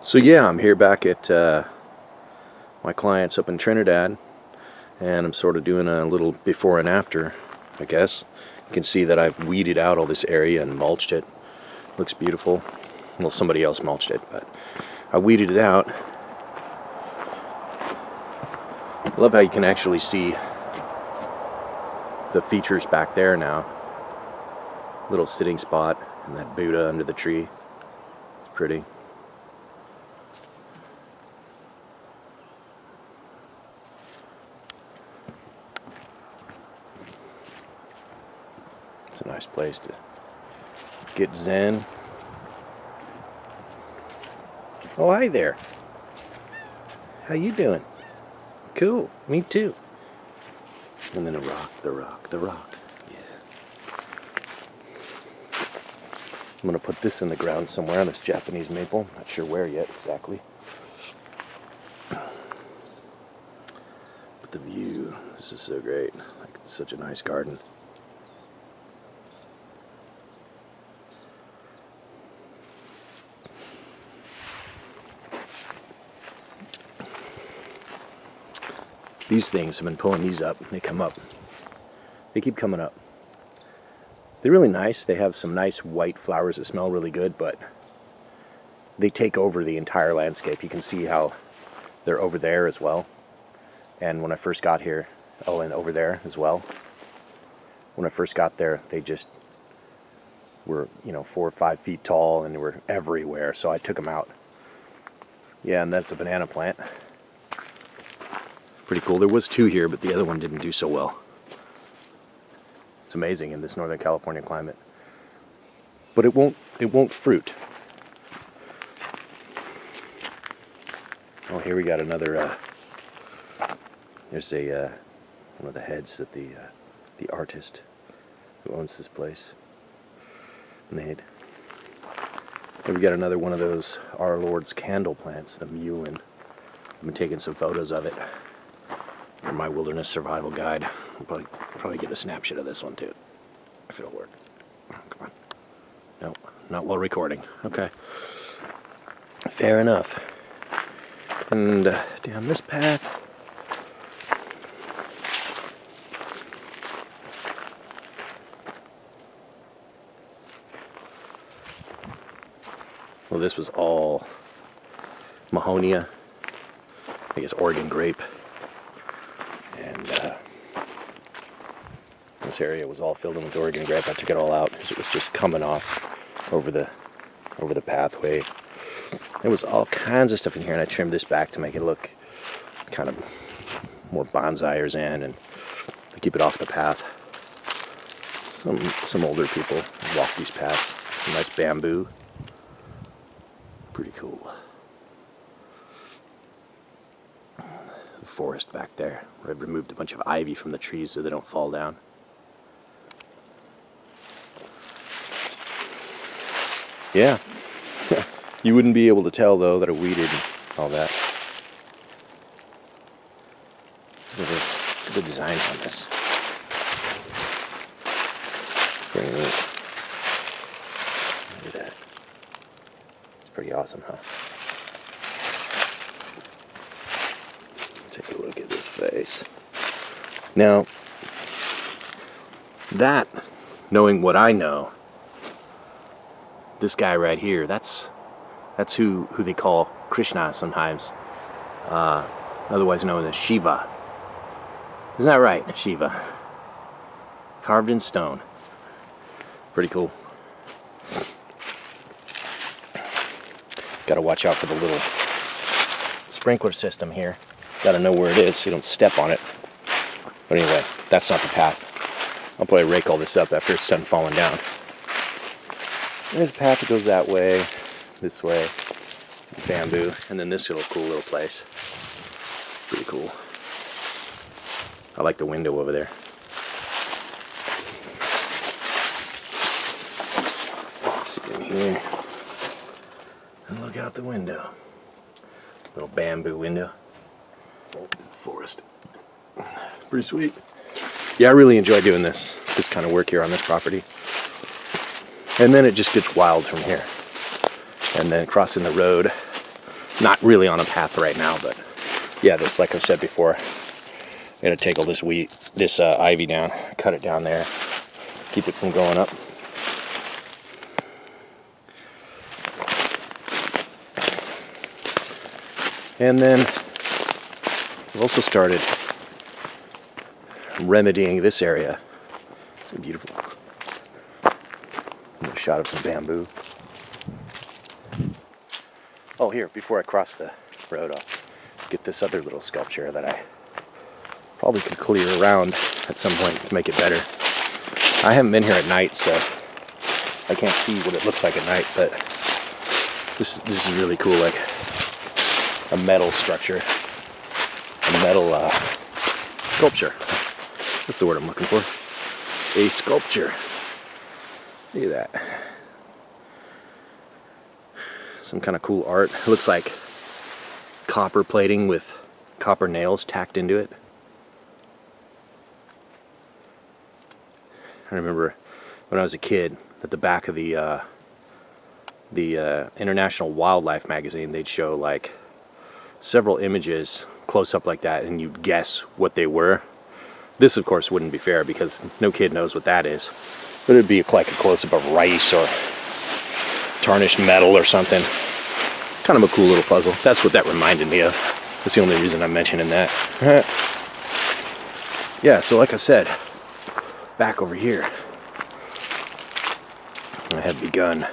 So yeah, I'm here back at my clients up in Trinidad, and I'm sort of doing a little before and after, I guess. You can see that I've weeded out all this area and mulched it. Looks beautiful. Well, somebody else mulched it, but I weeded it out. I love how you can actually see the features back there now. Little sitting spot and that Buddha under the tree. It's pretty. It's a nice place to get zen. Oh, hi there. How you doing? Cool. Me too. And then a rock, the rock, the rock. Yeah. I'm going to put this in the ground somewhere, this Japanese maple. Not sure where yet exactly. But the view, this is so great. Like, it's such a nice garden. These things, I've been pulling these up. They come up. They keep coming up. They're really nice. They have some nice white flowers that smell really good, but they take over the entire landscape. You can see how they're over there as well. And when I first got here, oh, and over there as well. When I first got there, they just were, 4 or 5 feet tall, and they were everywhere, so I took them out. Yeah, and that's a banana plant. Pretty cool. There was 2 here, but the other one didn't do so well. It's amazing in this Northern California climate. But it won't fruit. Oh, here we got another there's a one of the heads that the artist who owns this place made. Here we got another one of those Our Lord's candle plants, the mullein. I've been taking some photos of it for my wilderness survival guide. I'll probably get a snapshot of this one too, if it'll work. Oh, come on. Nope, not while recording. Okay. Fair enough. And down this path. Well, this was all Mahonia, I guess Oregon grape. And this area was all filled in with Oregon grape. I took it all out because it was just coming off over the pathway. There was all kinds of stuff in here, and I trimmed this back to make it look kind of more bonsai or zen, and to keep it off the path. Some older people walk these paths. Some nice bamboo. Pretty cool. The forest back there, where I've removed a bunch of ivy from the trees so they don't fall down. Yeah. You wouldn't be able to tell, though, that I weeded and all that. Look at the designs on this. Pretty neat. Look at that. It's pretty awesome, huh? Take a look at this face. Now, that, knowing what I know, this guy right here, that's who they call Krishna sometimes, otherwise known as Shiva. Isn't that right, Shiva? Carved in stone. Pretty cool. Gotta watch out for the little sprinkler system here. Gotta know where it is so you don't step on it. But anyway, that's not the path. I'll probably rake all this up after it's done falling down. There's a path that goes that way, this way, bamboo, and then this little cool little place. Pretty cool. I like the window over there. Sit in here and look out the window. Little bamboo window. Forest. Pretty sweet. Yeah, I really enjoy doing this kind of work here on this property. And then it just gets wild from here. And then crossing the road Not really on a path right now, but yeah, this, like I said before, I gotta take all this ivy down, cut it down there, keep it from going up. And then I've also started remedying this area. It's beautiful. A shot of some bamboo. Oh, here, before I cross the road, I'll get this other little sculpture that I probably could clear around at some point to make it better. I haven't been here at night, so I can't see what it looks like at night, but this is really cool, like a metal structure, a metal sculpture. That's the word I'm looking for. A sculpture. Look at that. Some kind of cool art. It looks like copper plating with copper nails tacked into it. I remember when I was a kid, at the back of the International Wildlife magazine, they'd show like several images close up like that, and you'd guess what they were. This, of course, wouldn't be fair because no kid knows what that is. But it'd be like a close-up of rice or tarnished metal or something. Kind of a cool little puzzle. That's what that reminded me of. That's the only reason I'm mentioning that. Yeah, so like I said, back over here, I had begun.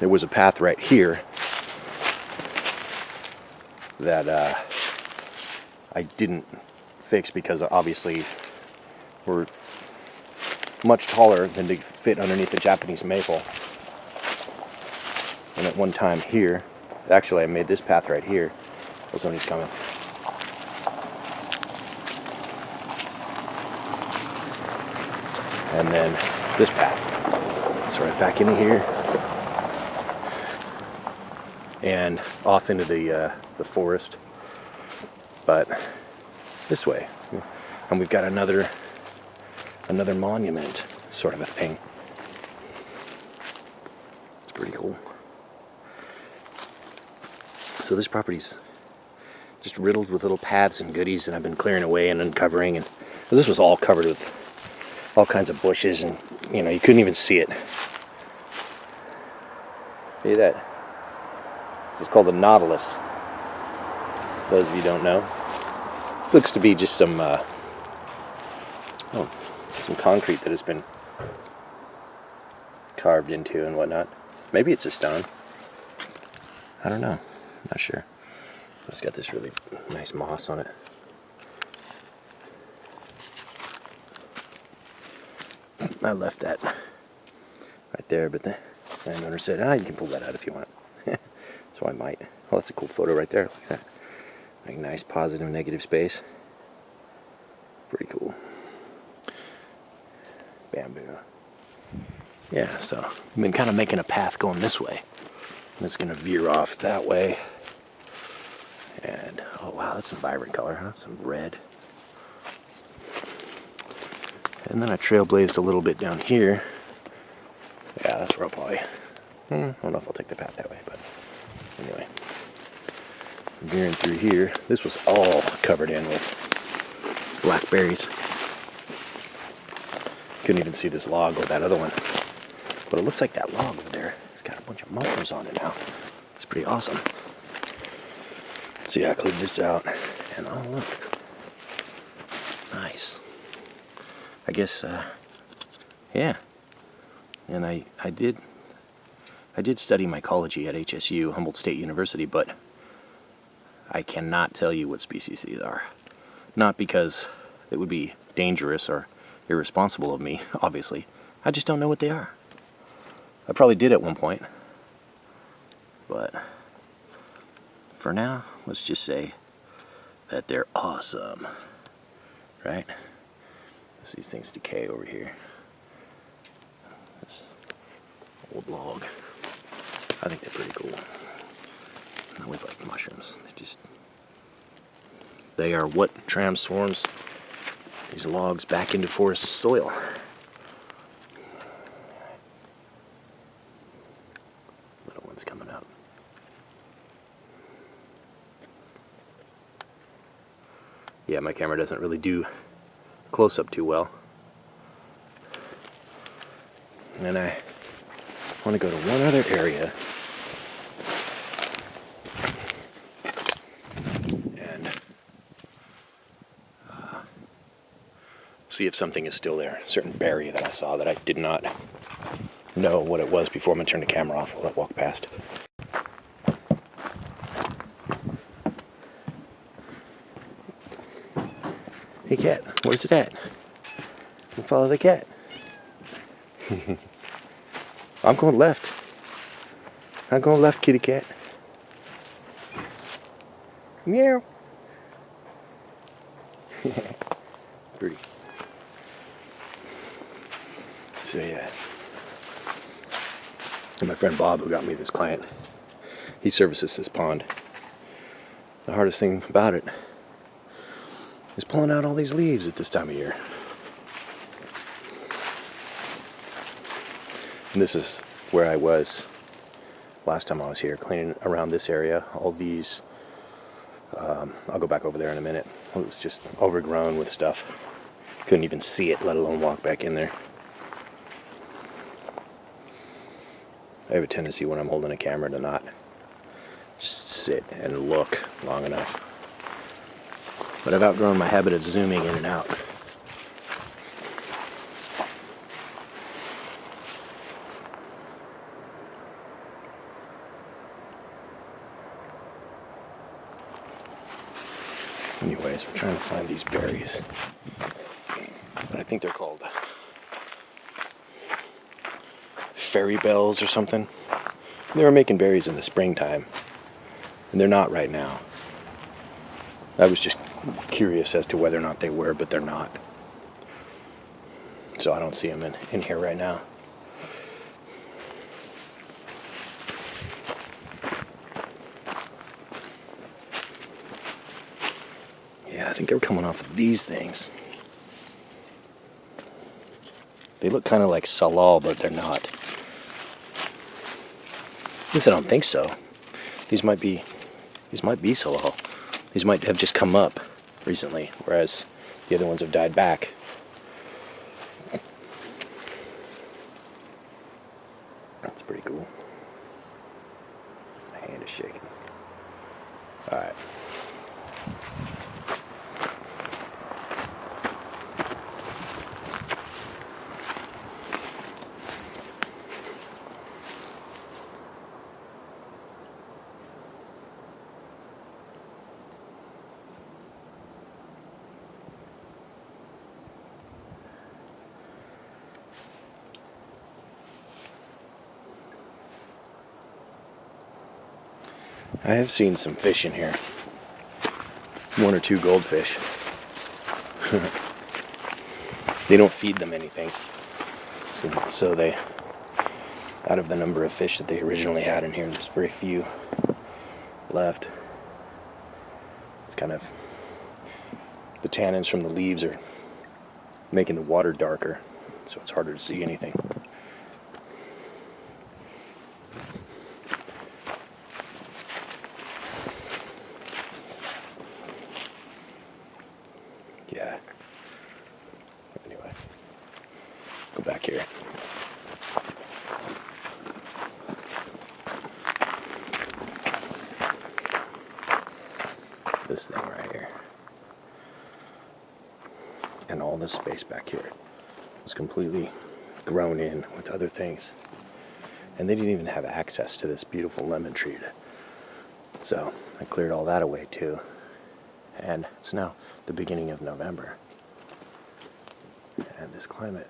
There was a path right here that I didn't fix because obviously we're much taller than to fit underneath the Japanese maple. And at one time here, actually I made this path right here. Oh, somebody's coming. And then this path. It's right back into here. And off into the forest. But this way. And we've got another monument sort of a thing. It's pretty cool. So this property's just riddled with little paths and goodies, and I've been clearing away and uncovering, and this was all covered with all kinds of bushes, and you know, you couldn't even see it. See that? This is called the Nautilus. Those of you who don't know. Looks to be just some concrete that has been carved into and whatnot. Maybe it's a stone. I don't know. I'm not sure. It's got this really nice moss on it. I left that right there, but the landowner said, you can pull that out if you want. So I might. Well, that's a cool photo right there. Look at that. Like nice positive, negative space. Pretty cool. Bamboo. Yeah, so I've been kind of making a path going this way. And it's going to veer off that way. And, oh wow, that's some vibrant color, huh? Some red. And then I trailblazed a little bit down here. Yeah, that's where I'll probably... I don't know if I'll take the path that way, but anyway. Veering through here. This was all covered in with blackberries. Couldn't even see this log or that other one. But it looks like that log over there has got a bunch of mushrooms on it now. It's pretty awesome. So yeah, I cleared this out. And oh look. Nice. I guess, yeah. And I did study mycology at HSU, Humboldt State University, but I cannot tell you what species these are. Not because it would be dangerous or irresponsible of me, obviously. I just don't know what they are. I probably did at one point. But for now, let's just say that they're awesome. Right? As these things decay over here. This old log. I think they're pretty cool. I always like mushrooms. They are what transforms these logs back into forest soil. Little one's coming up. Yeah, my camera doesn't really do close-up too well. And I want to go to one other area and see if something is still there. A certain berry that I saw that I did not know what it was before. I'm going to turn the camera off while I walk past. Hey cat, where's it at? You follow the cat. I'm going left. I'm going left, kitty cat. Meow. Pretty. So yeah. And my friend Bob, who got me this client, he services this pond. The hardest thing about it is pulling out all these leaves at this time of year. And this is where I was last time I was here, cleaning around this area. All these, I'll go back over there in a minute. It was just overgrown with stuff. Couldn't even see it, let alone walk back in there. I have a tendency when I'm holding a camera to not just sit and look long enough. But I've outgrown my habit of zooming in and out. Anyways, I'm trying to find these berries. But I think they're called fairy bells or something. They were making berries in the springtime, and they're not right now. I was just curious as to whether or not they were, but they're not. So I don't see them in here right now. Yeah, I think they were coming off of these things. They look kind of like salal, but they're not. At least I don't think so. These might be salal. These might have just come up recently, whereas the other ones have died back. That's pretty cool. My hand is shaking. Alright. I have seen some fish in here. 1 or 2 goldfish. They don't feed them anything. So they, out of the number of fish that they originally had in here, there's very few left. It's kind of, the tannins from the leaves are making the water darker, so it's harder to see anything. Yeah. Anyway, go back here. This thing right here. And all this space back here was completely grown in with other things. And they didn't even have access to this beautiful lemon tree. So I cleared all that away too. And it's now the beginning of November. And this climate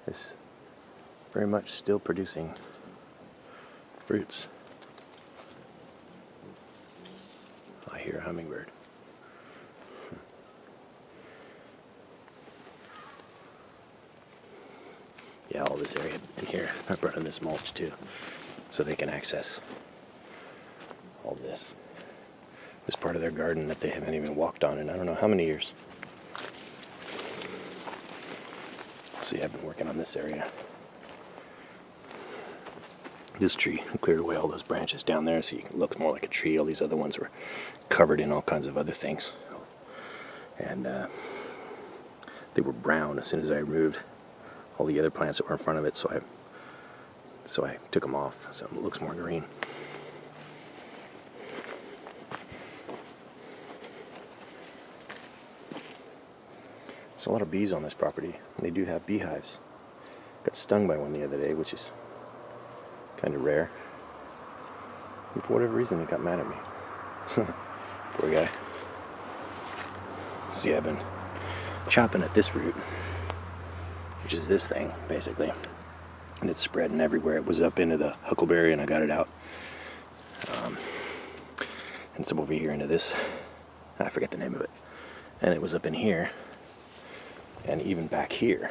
is very much still producing fruits. I hear a hummingbird. Yeah, all this area in here, I brought in this mulch too, so they can access all this part of their garden that they haven't even walked on in I don't know how many years. See, I've been working on this area. This tree, I cleared away all those branches down there so it looks more like a tree. All these other ones were covered in all kinds of other things. and they were brown as soon as I removed all the other plants that were in front of it, so I took them off so it looks more green. There's a lot of bees on this property, and they do have beehives. Got stung by one the other day, which is kind of rare. And for whatever reason, it got mad at me. Poor guy. See, I've been chopping at this root, which is this thing, basically. And it's spreading everywhere. It was up into the huckleberry, and I got it out. And some over here into this. I forget the name of it. And it was up in here. And even back here.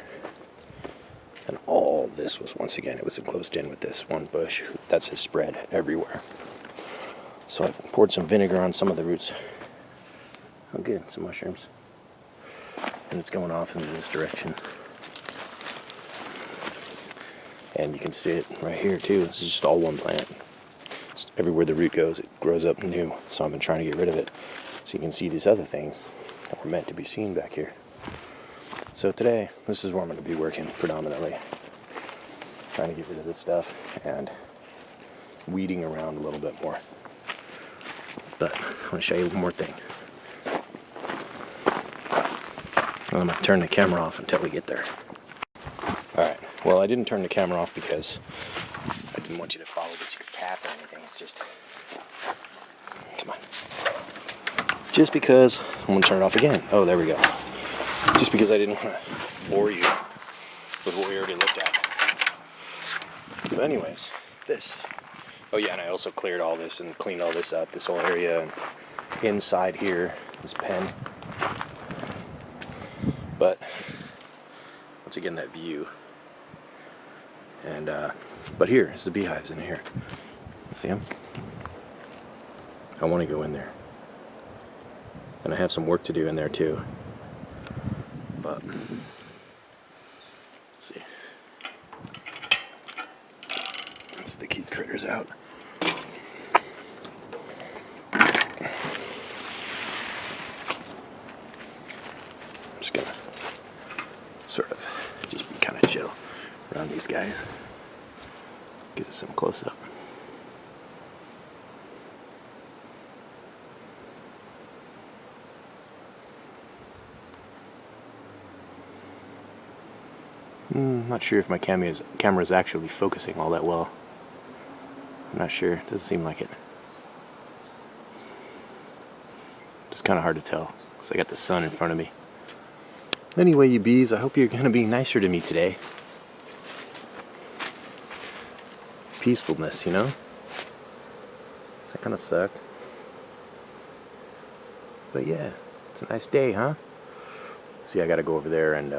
And all this was, once again, it was enclosed in with this one bush. That's his spread everywhere. So I poured some vinegar on some of the roots. Oh good, some mushrooms. And it's going off in this direction. And you can see it right here too. This is just all one plant. Everywhere the root goes, it grows up new. So I've been trying to get rid of it. So you can see these other things that were meant to be seen back here. So today, this is where I'm going to be working predominantly. Trying to get rid of this stuff and weeding around a little bit more. But I want to show you one more thing. I'm going to turn the camera off until we get there. Alright, well I didn't turn the camera off because I didn't want you to follow the secret path or anything. It's just, come on. Just because, I'm going to turn it off again. Oh, there we go. Just because I didn't want to bore you with what we already looked at. But anyways, this. Oh yeah, and I also cleared all this and cleaned all this up, this whole area, and inside here, this pen. But once again, that view. And but here is the beehives in here. See them? I want to go in there, and I have some work to do in there too. But let's see. Let's keep the critters out. I'm just gonna sort of just be kind of chill around these guys. Get us some close up. I'm not sure if my camera is actually focusing all that well. I'm not sure. It doesn't seem like it. It's kind of hard to tell because I got the sun in front of me. Anyway, you bees, I hope you're going to be nicer to me today. Peacefulness, you know? Does that kind of suck? But yeah, it's a nice day, huh? See, I got to go over there and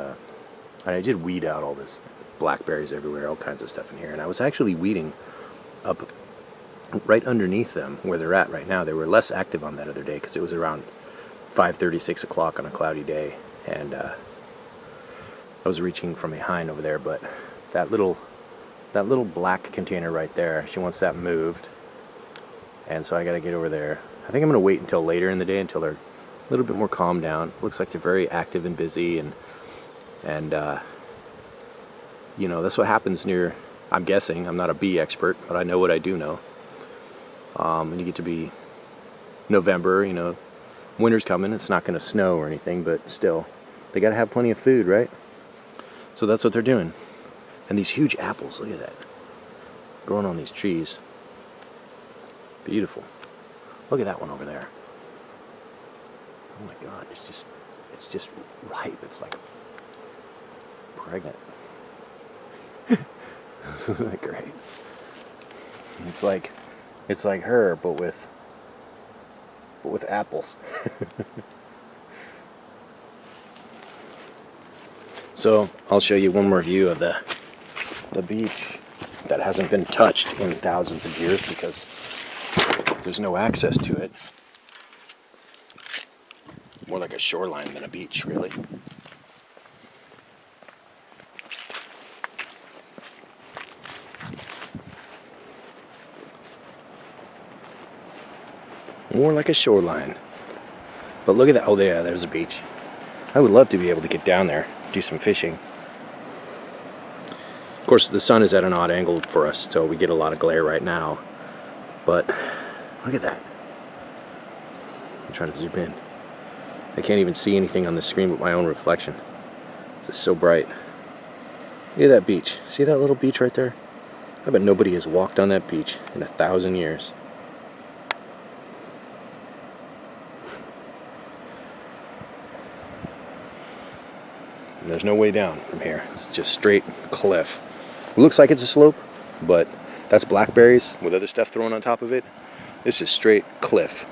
I did weed out all this blackberries everywhere, all kinds of stuff in here. And I was actually weeding up right underneath them where they're at right now. They were less active on that other day because it was around 5:30, 6 o'clock on a cloudy day. And I was reaching from behind over there, but that little black container right there, she wants that moved. And so I got to get over there. I think I'm going to wait until later in the day until they're a little bit more calmed down. Looks like they're very active and busy, and you know, that's what happens near, I'm guessing, I'm not a bee expert, but I know what I do know. When you get to be November, you know, winter's coming, it's not going to snow or anything, but still, they got to have plenty of food, right? So that's what they're doing. And these huge apples, look at that, growing on these trees. Beautiful. Look at that one over there. Oh my God, it's just ripe. It's like pregnant. This isn't great. It's like her, but with apples. So I'll show you one more view of the beach that hasn't been touched in thousands of years because there's no access to it. More like a shoreline than a beach, really. More like a shoreline. But look at that. Oh, yeah, there's a beach. I would love to be able to get down there, do some fishing. Of course, the sun is at an odd angle for us, so we get a lot of glare right now. But look at that. I'm trying to zoom in. I can't even see anything on the screen but my own reflection. It's so bright. Look at that beach. See that little beach right there? I bet nobody has walked on that beach in 1,000 years. And there's no way down from here. It's just straight cliff. It looks like it's a slope, but that's blackberries with other stuff thrown on top of it. This is straight cliff.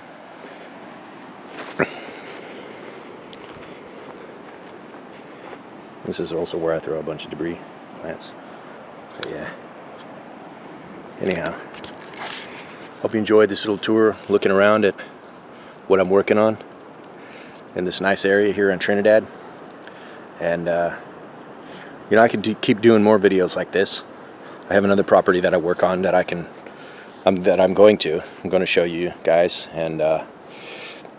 This is also where I throw a bunch of debris, plants. So yeah. Anyhow, hope you enjoyed this little tour looking around at what I'm working on in this nice area here in Trinidad. And you know, I can keep doing more videos like this. I have another property that I work on that I'm going to show you guys, and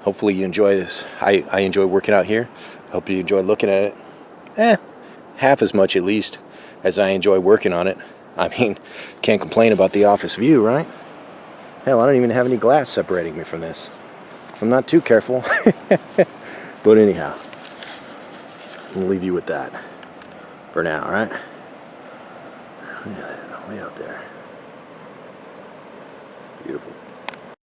hopefully you enjoy this. I enjoy working out here. I hope you enjoy looking at it. Half as much at least as I enjoy working on it. I mean, can't complain about the office view, right? Hell, I don't even have any glass separating me from this. I'm not too careful. But anyhow, I'll leave you with that for now, all right? Look at that, way out there. Beautiful.